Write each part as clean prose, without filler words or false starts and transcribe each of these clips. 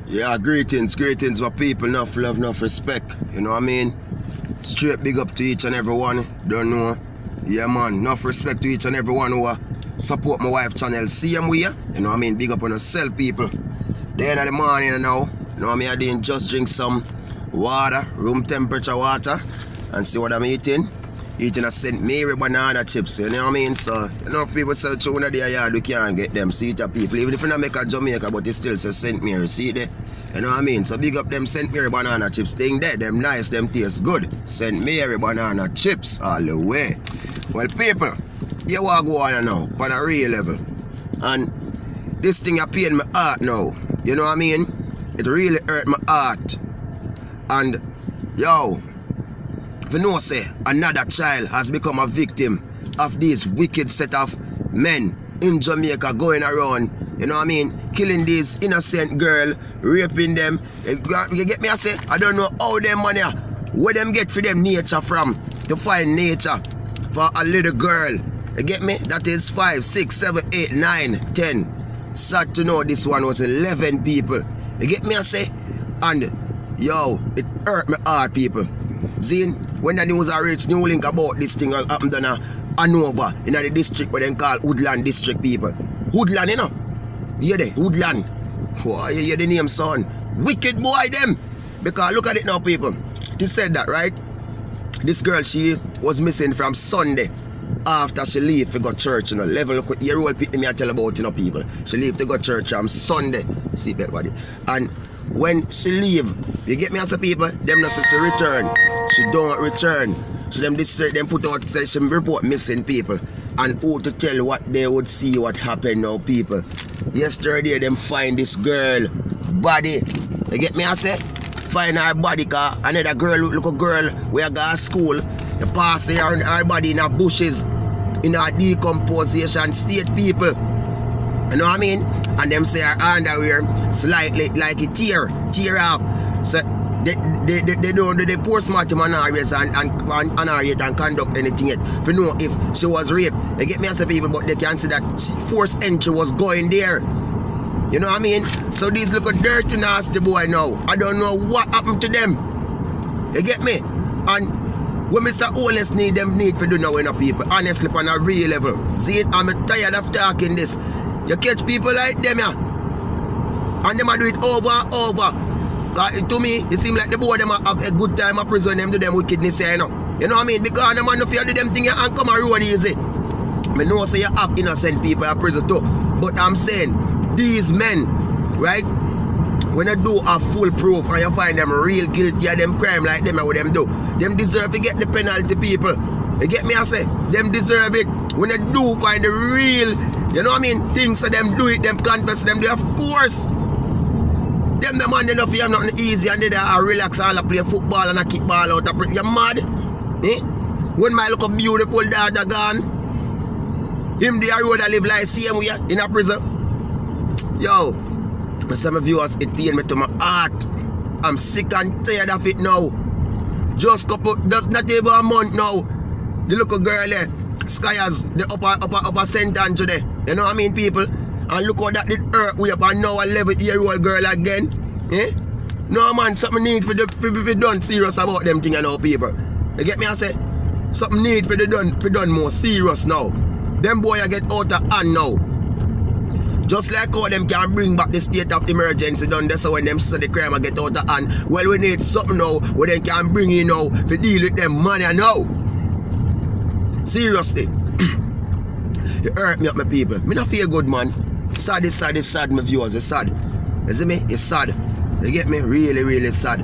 Yeah, greetings, my people. Enough love, enough respect. You know what I mean? Straight big up to each and every one. Don't know. Yeah, man. Enough respect to each and every one who support my wife channel. Same way. You know what I mean? Big up on yourself, people. The end of the morning now. You know what I mean? I didn't just drink some water, room temperature water, and see what I'm eating. Eating a St. Mary banana chips, you know what I mean? So, enough people sell through one of their yard, we can't get them. See it, people. Even if you don't make a Jamaica, but it still says St. Mary, see it? You know what I mean? So, big up them St. Mary banana chips. Thing there, them nice, them taste good. St. Mary banana chips all the way. Well, people, you want to go on now, on a real level. And this thing a pain my heart now. You know what I mean? It really hurt my heart. And, yo, if you know, say, another child has become a victim of these wicked set of men in Jamaica going around, you know what I mean, killing these innocent girl, raping them. You get me, I say, I don't know how them money, where them get for them nature from, to find nature for a little girl. You get me? That is 5, 6, 7, 8, 9, 10. Sad to know this one was 11 people. You get me, I say? And, yo, it hurt my heart, people. See, when the news are reached, new link about this thing happened in Hanover, in the district where they call Woodland District, people. Woodland, you know? Yeah, they, Woodland. Oh, you hear the name, son. Wicked boy, them. Because look at it now, people. He said that, right? This girl, she was missing from Sunday after she leave to go church, you know. Level, look, your old people me I tell about, you know, people. She leave to go church on Sunday. See that body. And when she leave, you get me as a people, them not say she return. She don't return. So them district, them put out, say she report missing people. And who to tell what they would see what happened now, people. Yesterday, them find this girl body. You get me I say? Find her body, car another girl, look a girl, we go to school. You pass her body in the bushes, in a decomposition state, people. You know what I mean? And them say her underwear slightly like it tear off. So they don't do the postmortem analysis and conduct anything yet. If you know if she was raped, they get me as a people, but they can see that forced entry was going there. You know what I mean? So these little dirty nasty boy now, I don't know what happened to them. You get me? And when Mr. Honest need for do now, you know, people, honestly, on a real level. See it? I'm tired of talking this. You catch people like them, yeah, and them a do it over and over. To me, it seems like the boy them have a good time at prison, them do them wickedness, you know. You know what I mean? Because them man no fear do them thing and come a road easy. I know say you have innocent people at prison too. But I'm saying, these men, right, when they do a full proof and you find them real guilty of them crime like them and what them do, them deserve to get the penalty, people. You get me, I say? Them deserve it. When they do find the real, you know what I mean, things so them do it, them confess them do, of course. Them the man they don't feel nothing easy and they relax and play football and a kick ball out. You're mad? Eh? When my look a beautiful daughter gone, him the road I live like same way in a prison. Yo, some viewers, it pain me to my heart. I'm sick and tired of it now. Just not even a month now. The little girl there, Skyers, the upper sentence today. You know what I mean, people? And look how that did hurt way up and now a 11-year-old girl again. Eh? No man, something need for be done serious about them things, you know, people. You get me I say? Something need for done more serious now. Them boy I get out of hand now. Just like how them can bring back the state of emergency done there, so when them say the crime I get out of hand. Well, we need something now where they can bring in now to deal with them money now. Seriously. You hurt me up, my people. Me not feel good, man. Sad, it's sad, my viewers. It's sad. You see me? It's sad. You get me? Really, really sad.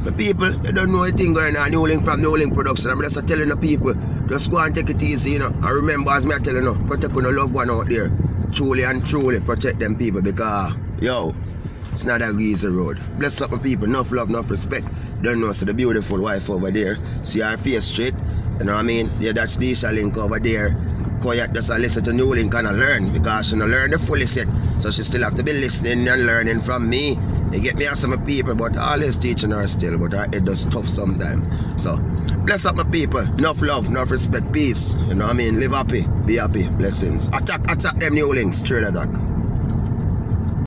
The people, you don't know anything going on. New Link from New Link Production. I'm just telling the people, just go and take it easy, you know. And remember, as me I telling you, protect your loved one out there. Truly and truly protect them people because, yo, it's not a easy road. Bless up my people. Enough love, enough respect. Don't know, so the beautiful wife over there. See her face straight. You know what I mean? Yeah, that's Deisha Link over there. Quiet just a listen to New Link and learn because she don't learn the fully set. So she still have to be listening and learning from me. You get me as some people, but always teaching her still, but her head does tough sometimes. So bless up my people. Enough love, enough respect, peace. You know what I mean? Live happy, be happy, blessings. Attack them New Links, straight attack.